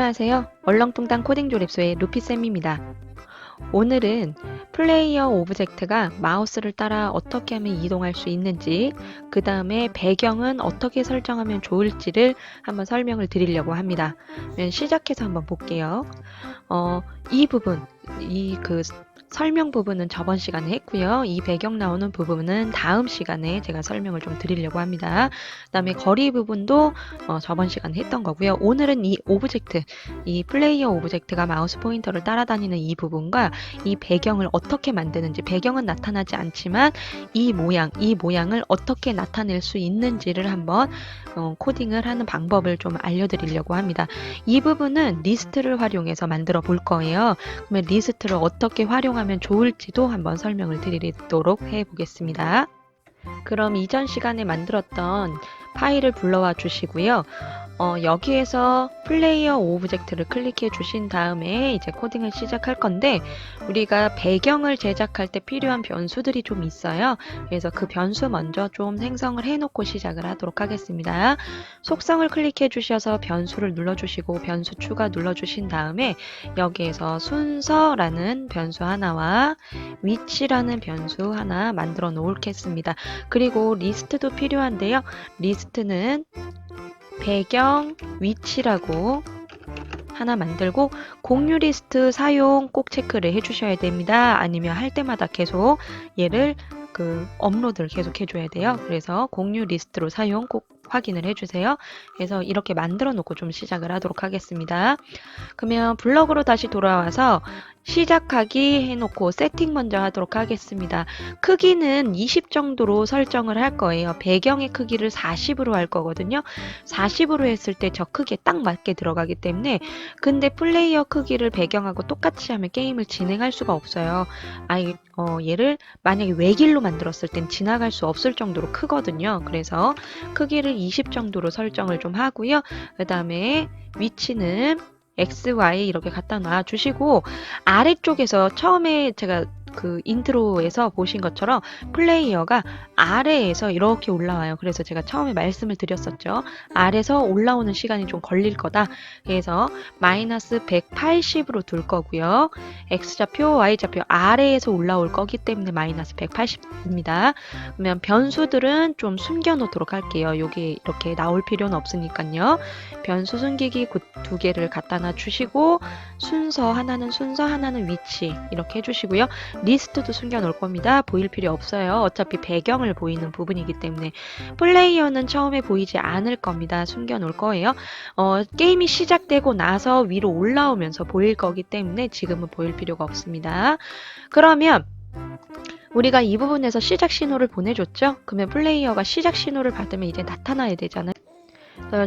안녕하세요. 얼렁뚱땅 코딩 조립소의 루피쌤입니다. 오늘은 플레이어 오브젝트가 마우스를 따라 어떻게 하면 이동할 수 있는지, 그 다음에 배경은 어떻게 설정하면 좋을지를 한번 설명을 드리려고 합니다. 시작해서 한번 볼게요. 이 부분, 설명 부분은 저번 시간에 했고요. 이 배경 나오는 부분은 다음 시간에 제가 설명을 좀 드리려고 합니다. 그 다음에 거리 부분도 저번 시간에 했던 거고요. 오늘은 이 오브젝트, 이 플레이어 오브젝트가 마우스 포인터를 따라다니는 이 부분과 이 배경을 어떻게 만드는지, 배경은 나타나지 않지만 이 모양을 어떻게 나타낼 수 있는지를 한번 코딩을 하는 방법을 좀 알려드리려고 합니다. 이 부분은 리스트를 활용해서 만들어 볼 거예요. 그러면 리스트를 어떻게 활용하면 좋을지도 한번 설명을 드리도록 해 보겠습니다. 그럼 이전 시간에 만들었던 파일을 불러와 주시고요. 여기에서 플레이어 오브젝트를 클릭해 주신 다음에 이제 코딩을 시작할 건데, 우리가 배경을 제작할 때 필요한 변수들이 좀 있어요. 그래서 그 변수 먼저 좀 생성을 해 놓고 시작을 하도록 하겠습니다. 속성을 클릭해 주셔서 변수를 눌러 주시고 변수 추가 눌러 주신 다음에 여기에서 순서라는 변수 하나와 위치라는 변수 하나 만들어 놓겠습니다. 그리고 리스트도 필요한데요. 리스트는 배경 위치라고 하나 만들고, 공유 리스트 사용 꼭 체크를 해주셔야 됩니다. 아니면 할 때마다 계속 얘를 업로드를 계속 해줘야 돼요. 그래서 공유 리스트로 사용 꼭 확인을 해주세요. 그래서 이렇게 만들어 놓고 좀 시작을 하도록 하겠습니다. 그러면 블럭으로 다시 돌아와서 시작하기 해놓고 세팅 먼저 하도록 하겠습니다. 크기는 20 정도로 설정을 할 거예요. 배경의 크기를 40으로 할 거거든요. 40으로 했을 때 저 크기에 딱 맞게 들어가기 때문에, 근데 플레이어 크기를 배경하고 똑같이 하면 게임을 진행할 수가 없어요. 얘를 만약에 외길로 만들었을 땐 지나갈 수 없을 정도로 크거든요. 그래서 크기를 20 정도로 설정을 좀 하고요. 그 다음에 위치는 X, Y 이렇게 갖다 놔 주시고, 아래쪽에서 처음에 제가 인트로에서 보신 것처럼 플레이어가 아래에서 이렇게 올라와요. 그래서 제가 처음에 말씀을 드렸었죠. 아래에서 올라오는 시간이 좀 걸릴 거다. 그래서 마이너스 180으로 둘 거고요. X좌표, Y좌표 아래에서 올라올 거기 때문에 마이너스 180입니다. 그러면 변수들은 좀 숨겨놓도록 할게요. 여기 이렇게 나올 필요는 없으니까요. 변수 숨기기 2개를 갖다 놔 주시고, 순서 하나는 위치 이렇게 해주시고요. 리스트도 숨겨 놓을 겁니다. 보일 필요 없어요. 어차피 배경을 보이는 부분이기 때문에. 플레이어는 처음에 보이지 않을 겁니다. 숨겨 놓을 거예요. 게임이 시작되고 나서 위로 올라오면서 보일 거기 때문에 지금은 보일 필요가 없습니다. 그러면 우리가 이 부분에서 시작 신호를 보내줬죠? 그러면 플레이어가 시작 신호를 받으면 이제 나타나야 되잖아요.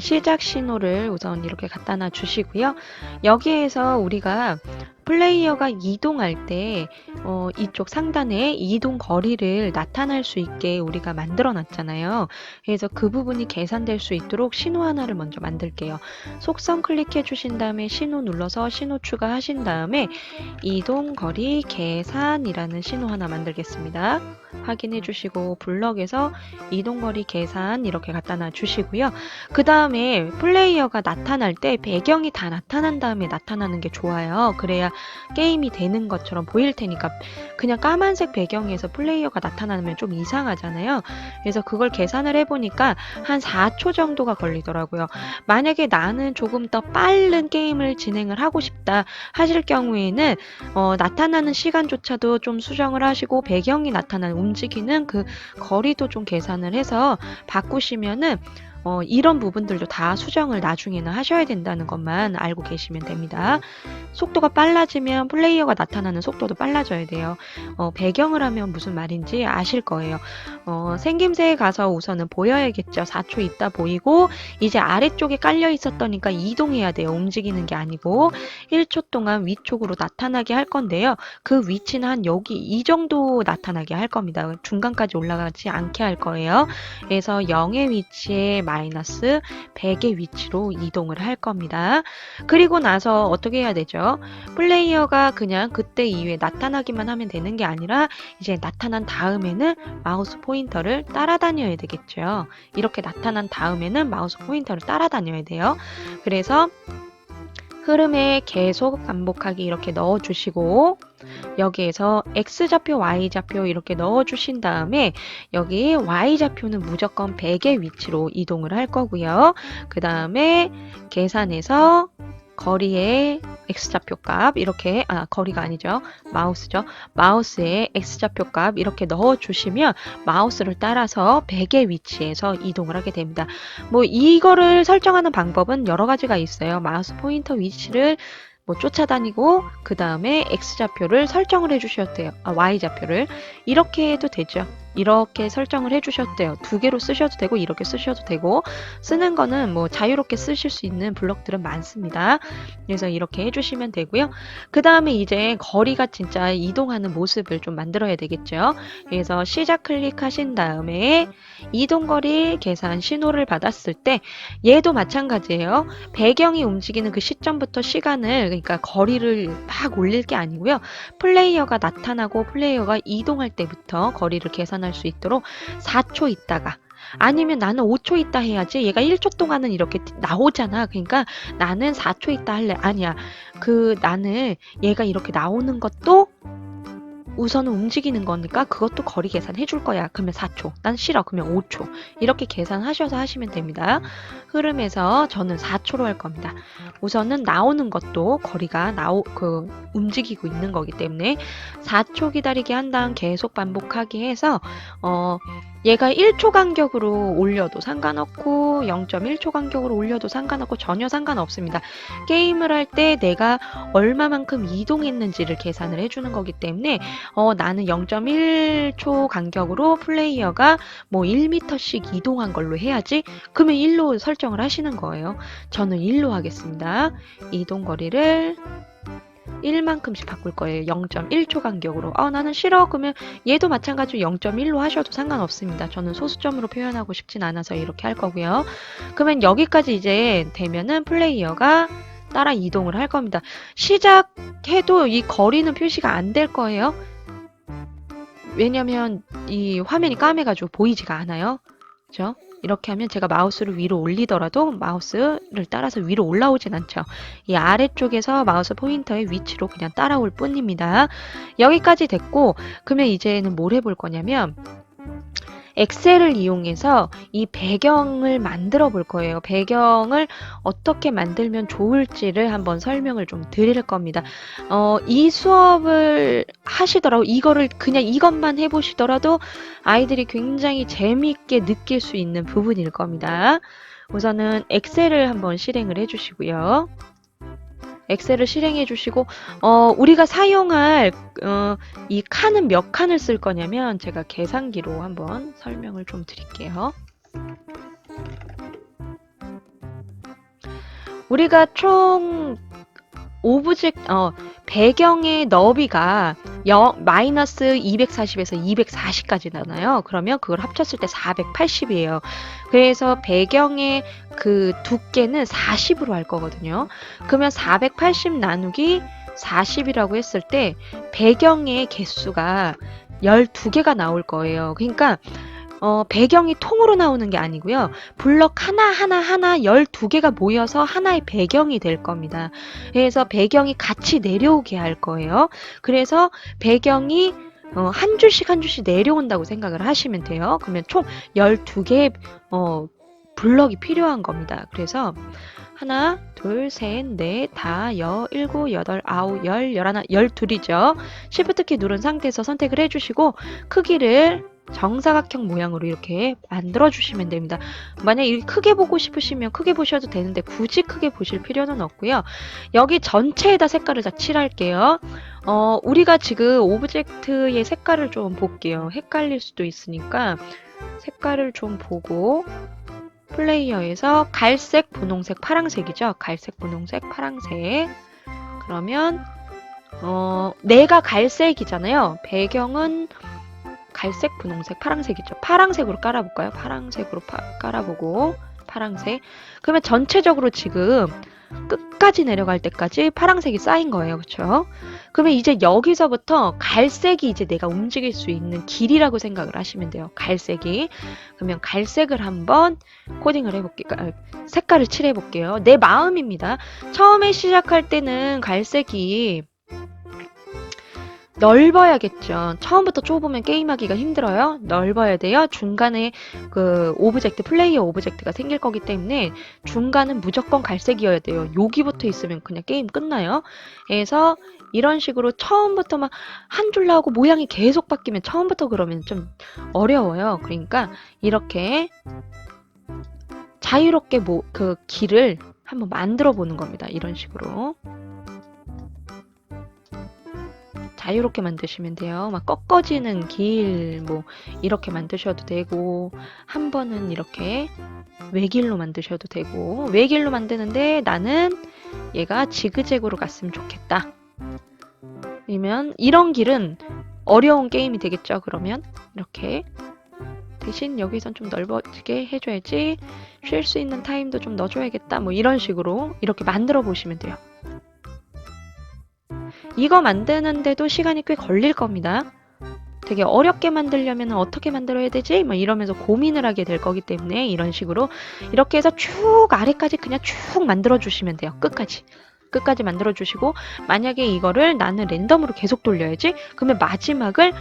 시작 신호를 우선 이렇게 갖다 놔 주시고요. 여기에서 우리가 플레이어가 이동할 때 이쪽 상단에 이동 거리를 나타날 수 있게 우리가 만들어 놨잖아요. 그래서 그 부분이 계산될 수 있도록 신호 하나를 먼저 만들게요. 속성 클릭해 주신 다음에 신호 눌러서 신호 추가하신 다음에 이동 거리 계산이라는 신호 하나 만들겠습니다. 확인해 주시고 블럭에서 이동 거리 계산 이렇게 갖다 놔 주시고요. 그 다음에 플레이어가 나타날 때 배경이 다 나타난 다음에 나타나는 게 좋아요. 그래야 게임이 되는 것처럼 보일 테니까. 그냥 까만색 배경에서 플레이어가 나타나면 좀 이상하잖아요. 그래서 그걸 계산을 해보니까 한 4초 정도가 걸리더라고요. 만약에 나는 조금 더 빠른 게임을 진행을 하고 싶다 하실 경우에는 나타나는 시간조차도 좀 수정을 하시고, 배경이 나타나는 움직이는 그 거리도 좀 계산을 해서 바꾸시면은 이런 부분들도 다 수정을 나중에는 하셔야 된다는 것만 알고 계시면 됩니다. 속도가 빨라지면 플레이어가 나타나는 속도도 빨라져야 돼요. 배경을 하면 무슨 말인지 아실 거예요. 생김새에 가서 우선은 보여야겠죠. 4초 있다 보이고, 이제 아래쪽에 깔려 있었더니까 이동해야 돼요. 움직이는 게 아니고 1초 동안 위쪽으로 나타나게 할 건데요. 그 위치는 한 여기 이 정도 나타나게 할 겁니다. 중간까지 올라가지 않게 할 거예요. 그래서 0의 위치에 마이너스 100의 위치로 이동을 할 겁니다. 그리고 나서 어떻게 해야 되죠? 플레이어가 그냥 그때 이후에 나타나기만 하면 되는 게 아니라, 이제 나타난 다음에는 마우스 포인터를 따라다녀야 되겠죠. 이렇게 나타난 다음에는 마우스 포인터를 따라다녀야 돼요. 그래서 흐름에 계속 반복하기 이렇게 넣어주시고 여기에서 X좌표, Y좌표 이렇게 넣어주신 다음에 여기 Y좌표는 무조건 100의 위치로 이동을 할 거고요. 그 다음에 계산해서 거리의 X좌표 값 이렇게 거리가 아니죠. 마우스죠. 마우스의 X좌표 값 이렇게 넣어주시면 마우스를 따라서 100의 위치에서 이동을 하게 됩니다. 뭐 이거를 설정하는 방법은 여러 가지가 있어요. 마우스 포인터 위치를 뭐 쫓아다니고 그 다음에 X좌표를 설정을 해주셔도 돼요. Y좌표를 이렇게 해도 되죠. 이렇게 설정을 해주셔도 돼요. 두 개로 쓰셔도 되고 이렇게 쓰셔도 되고 쓰는 거는 뭐 자유롭게 쓰실 수 있는 블록들은 많습니다. 그래서 이렇게 해주시면 되고요. 그 다음에 이제 거리가 진짜 이동하는 모습을 좀 만들어야 되겠죠. 그래서 시작 클릭하신 다음에 이동거리 계산 신호를 받았을 때 얘도 마찬가지예요. 배경이 움직이는 그 시점부터 시간을 그러니까 거리를 막 올릴 게 아니고요. 플레이어가 나타나고 플레이어가 이동할 때부터 거리를 계산할 수 있도록 4초 있다가 아니면 나는 5초 있다 해야지 얘가 1초 동안은 이렇게 나오잖아. 그러니까 나는 4초 있다 할래. 아니야. 나는 얘가 이렇게 나오는 것도 우선은 움직이는 거니까 그것도 거리 계산해 줄 거야. 그러면 4초. 난 싫어. 그러면 5초. 이렇게 계산하셔서 하시면 됩니다. 흐름에서 저는 4초로 할 겁니다. 우선은 나오는 것도 거리가 움직이고 있는 거기 때문에 4초 기다리게 한 다음 계속 반복하기 해서 얘가 1초 간격으로 올려도 상관없고 0.1초 간격으로 올려도 상관없고 전혀 상관없습니다. 게임을 할 때 내가 얼마만큼 이동했는지를 계산을 해주는 거기 때문에 나는 0.1초 간격으로 플레이어가 뭐 1m씩 이동한 걸로 해야지. 그러면 1로 설정을 하시는 거예요. 저는 1로 하겠습니다. 이동 거리를 1만큼씩 바꿀 거예요. 0.1초 간격으로. 나는 싫어. 그러면 얘도 마찬가지로 0.1로 하셔도 상관없습니다. 저는 소수점으로 표현하고 싶진 않아서 이렇게 할 거고요. 그러면 여기까지 이제 되면은 플레이어가 따라 이동을 할 겁니다. 시작해도 이 거리는 표시가 안 될 거예요. 왜냐면 이 화면이 까매가지고 보이지가 않아요. 그죠? 이렇게 하면 제가 마우스를 위로 올리더라도 마우스를 따라서 위로 올라오진 않죠. 이 아래쪽에서 마우스 포인터의 위치로 그냥 따라올 뿐입니다. 여기까지 됐고 그러면 이제는 뭘 해볼 거냐면 엑셀을 이용해서 이 배경을 만들어 볼 거예요. 배경을 어떻게 만들면 좋을지를 한번 설명을 좀 드릴 겁니다. 이 수업을 하시더라도 이거를 그냥 이것만 해보시더라도 아이들이 굉장히 재미있게 느낄 수 있는 부분일 겁니다. 우선은 엑셀을 한번 실행을 해주시고요. 엑셀을 실행해 주시고 우리가 사용할 이 칸은 몇 칸을 쓸 거냐면 제가 계산기로 한번 설명을 좀 드릴게요. 우리가 총 배경의 너비가 마이너스 240에서 240까지 나나요? 그러면 그걸 합쳤을 때 480이에요. 그래서 배경의 그 두께는 40으로 할 거거든요. 그러면 480 나누기 40이라고 했을 때 배경의 개수가 12개가 나올 거예요. 그러니까 배경이 통으로 나오는 게 아니고요. 블럭 하나 12개가 모여서 하나의 배경이 될 겁니다. 그래서 배경이 같이 내려오게 할 거예요. 그래서 배경이 한 줄씩 한 줄씩 내려온다고 생각을 하시면 돼요. 그러면 총 12개의 블럭이 필요한 겁니다. 그래서 하나, 둘, 셋, 넷, 다, 일곱, 여덟, 아홉, 열하나, 12이죠. Shift 키 누른 상태에서 선택을 해주시고 크기를 정사각형 모양으로 이렇게 만들어 주시면 됩니다. 만약 이 크게 보고 싶으시면 크게 보셔도 되는데 굳이 크게 보실 필요는 없고요. 여기 전체에다 색깔을 다 칠할게요. 우리가 지금 오브젝트의 색깔을 좀 볼게요. 헷갈릴 수도 있으니까 색깔을 좀 보고 플레이어에서 갈색, 분홍색, 파랑색이죠. 갈색, 분홍색, 파랑색. 그러면 내가 갈색이잖아요. 배경은 갈색, 분홍색, 파랑색이죠. 파랑색으로 깔아볼까요? 파랑색으로 깔아보고 파랑색. 그러면 전체적으로 지금 끝까지 내려갈 때까지 파랑색이 쌓인 거예요. 그쵸? 그러면 이제 여기서부터 갈색이 이제 내가 움직일 수 있는 길이라고 생각을 하시면 돼요. 갈색이. 그러면 갈색을 한번 코딩을 해볼게요. 색깔을 칠해볼게요. 내 마음입니다. 처음에 시작할 때는 갈색이 넓어야겠죠. 처음부터 좁으면 게임하기가 힘들어요. 넓어야 돼요. 중간에 그 오브젝트, 플레이어 오브젝트가 생길 거기 때문에 중간은 무조건 갈색이어야 돼요. 여기부터 있으면 그냥 게임 끝나요. 그래서 이런 식으로 처음부터 막 한 줄 나오고 모양이 계속 바뀌면 처음부터 그러면 좀 어려워요. 그러니까 이렇게 자유롭게 그 길을 한번 만들어 보는 겁니다. 이런 식으로. 자유롭게 만드시면 돼요. 막 꺾어지는 길, 뭐, 이렇게 만드셔도 되고, 한 번은 이렇게 외길로 만드셔도 되고, 외길로 만드는데 나는 얘가 지그재그로 갔으면 좋겠다. 아니면 이런 길은 어려운 게임이 되겠죠, 그러면. 이렇게. 대신 여기선 좀 넓어지게 해줘야지. 쉴 수 있는 타임도 좀 넣어줘야겠다. 뭐 이런 식으로 이렇게 만들어 보시면 돼요. 이거 만드는데도 시간이 꽤 걸릴 겁니다. 되게 어렵게 만들려면 어떻게 만들어야 되지? 막 이러면서 고민을 하게 될 거기 때문에 이런 식으로 이렇게 해서 쭉 아래까지 그냥 쭉 만들어 주시면 돼요. 끝까지 만들어 주시고, 만약에 이거를 나는 랜덤으로 계속 돌려야지? 그러면 마지막을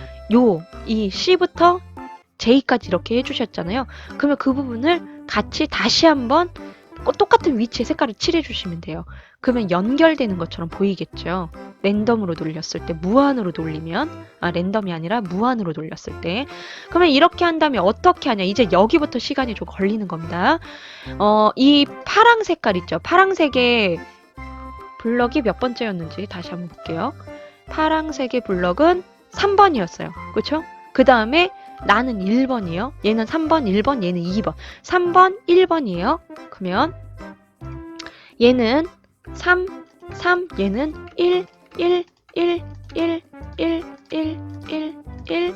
이 C부터 J까지 이렇게 해주셨잖아요. 그러면 그 부분을 같이 다시 한번 똑같은 위치에 색깔을 칠해 주시면 돼요. 그러면 연결되는 것처럼 보이겠죠. 랜덤으로 돌렸을 때, 무한으로 돌리면, 랜덤이 아니라 무한으로 돌렸을 때. 그러면 이렇게 한 다음에 어떻게 하냐. 이제 여기부터 시간이 좀 걸리는 겁니다. 이 파랑 색깔 있죠. 파랑색의 블럭이 몇 번째였는지 다시 한번 볼게요. 파랑색의 블럭은 3번이었어요. 그쵸? 그 다음에 나는 1번이에요. 얘는 3번, 1번, 얘는 2번. 3번, 1번이에요. 그러면 얘는 3, 얘는 1, 1, 1, 1, 1, 1, 1, 1,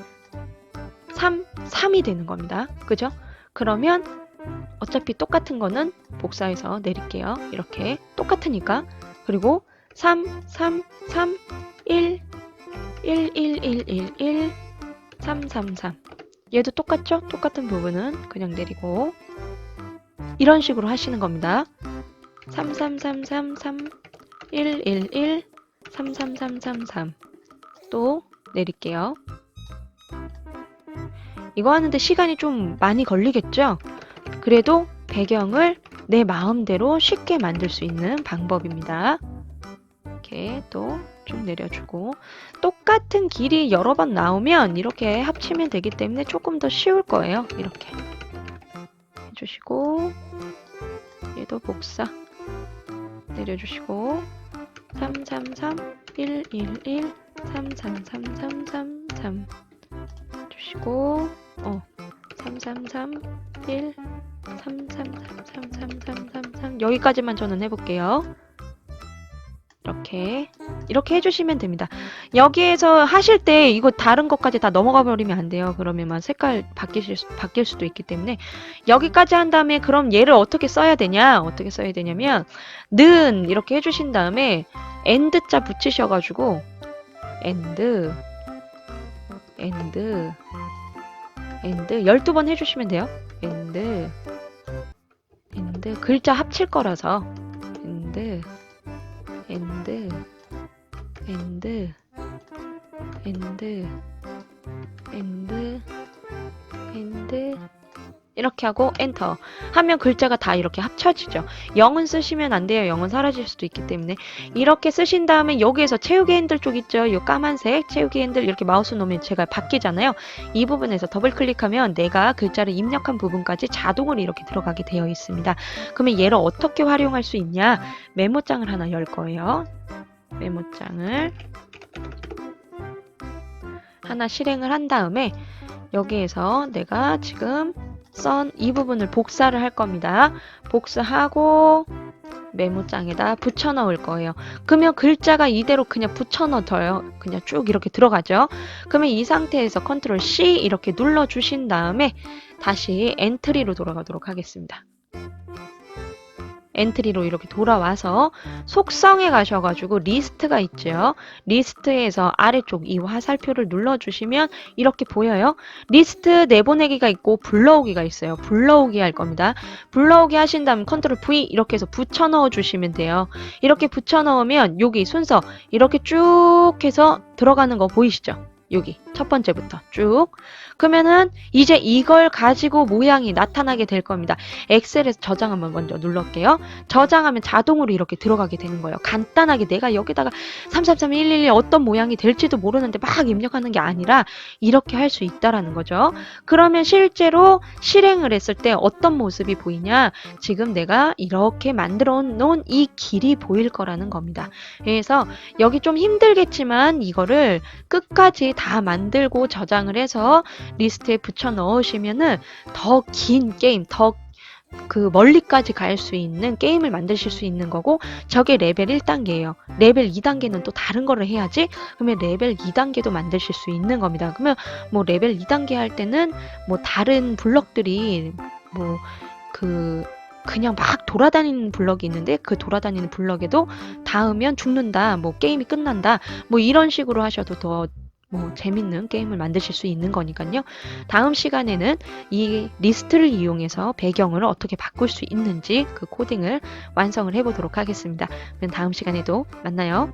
3, 3이 되는 겁니다. 그죠? 그러면 어차피 똑같은 거는 복사해서 내릴게요. 이렇게 똑같으니까. 그리고 3, 3, 3, 1, 1, 1, 1, 1, 1, 3, 3, 3. 얘도 똑같죠? 똑같은 부분은 그냥 내리고 이런 식으로 하시는 겁니다. 3, 3, 3, 3, 3, 1, 1, 1, 3, 3, 3, 3, 3. 또 내릴게요. 이거 하는데 시간이 좀 많이 걸리겠죠? 그래도 배경을 내 마음대로 쉽게 만들 수 있는 방법입니다. 이렇게 또 쭉 내려주고, 똑같은 길이 여러 번 나오면 이렇게 합치면 되기 때문에 조금 더 쉬울 거예요. 이렇게 해주시고, 얘도 복사 내려주시고, 3, 3, 3, 1, 1, 1, 3, 3, 3, 3, 3, 3 주시고, 3, 3, 3, 1, 3, 3, 3, 3, 3, 3, 3, 3 여기까지만 저는 해볼게요. 이렇게 해주시면 됩니다. 여기에서 하실 때 이거 다른 것까지 다 넘어가 버리면 안 돼요. 그러면 막 색깔 바뀔 수도 있기 때문에 여기까지 한 다음에 그럼 얘를 어떻게 써야 되냐? 어떻게 써야 되냐면 는 이렇게 해주신 다음에 엔드자 붙이셔가지고 엔드 12번 해주시면 돼요. 엔드 글자 합칠 거라서 엔드 이렇게 하고 엔터 하면 글자가 다 이렇게 합쳐지죠. 0은 쓰시면 안 돼요. 0은 사라질 수도 있기 때문에 이렇게 쓰신 다음에 여기에서 채우기 핸들 쪽 있죠. 이 까만색 채우기 핸들 이렇게 마우스 놓으면 제가 바뀌잖아요. 이 부분에서 더블 클릭하면 내가 글자를 입력한 부분까지 자동으로 이렇게 들어가게 되어 있습니다. 그러면 얘를 어떻게 활용할 수 있냐? 메모장을 하나 열 거예요. 메모장을 하나 실행을 한 다음에 여기에서 내가 지금 쓴 이 부분을 복사를 할 겁니다. 복사하고 메모장에다 붙여 넣을 거예요. 그러면 글자가 이대로 그냥 붙여 넣어요. 그냥 쭉 이렇게 들어가죠. 그러면 이 상태에서 컨트롤 C 이렇게 눌러 주신 다음에 다시 엔트리로 돌아가도록 하겠습니다. 엔트리로 이렇게 돌아와서 속성에 가셔가지고 리스트가 있죠. 리스트에서 아래쪽 이 화살표를 눌러주시면 이렇게 보여요. 리스트 내보내기가 있고 불러오기가 있어요. 불러오기 할 겁니다. 불러오기 하신 다음 컨트롤 V 이렇게 해서 붙여 넣어 주시면 돼요. 이렇게 붙여 넣으면 여기 순서 이렇게 쭉 해서 들어가는 거 보이시죠? 여기 첫 번째부터 쭉. 그러면은 이제 이걸 가지고 모양이 나타나게 될 겁니다. 엑셀에서 저장 한번 먼저 눌러볼게요. 저장하면 자동으로 이렇게 들어가게 되는 거예요. 간단하게 내가 여기다가 333111 어떤 모양이 될지도 모르는데 막 입력하는 게 아니라 이렇게 할 수 있다라는 거죠. 그러면 실제로 실행을 했을 때 어떤 모습이 보이냐? 지금 내가 이렇게 만들어 놓은 이 길이 보일 거라는 겁니다. 그래서 여기 좀 힘들겠지만 이거를 끝까지 다 만들고 저장을 해서 리스트에 붙여 넣으시면은 더 긴 게임, 더 그 멀리까지 갈 수 있는 게임을 만드실 수 있는 거고, 저게 레벨 1단계예요. 레벨 2단계는 또 다른 거를 해야지. 그러면 레벨 2단계도 만드실 수 있는 겁니다. 그러면 뭐 레벨 2단계 할 때는 뭐 다른 블럭들이 뭐 그냥 막 돌아다니는 블럭이 있는데 그 돌아다니는 블럭에도 닿으면 죽는다, 뭐 게임이 끝난다, 뭐 이런 식으로 하셔도 더 뭐 재밌는 게임을 만드실 수 있는 거니까요. 다음 시간에는 이 리스트를 이용해서 배경을 어떻게 바꿀 수 있는지 그 코딩을 완성을 해보도록 하겠습니다. 그럼 다음 시간에도 만나요.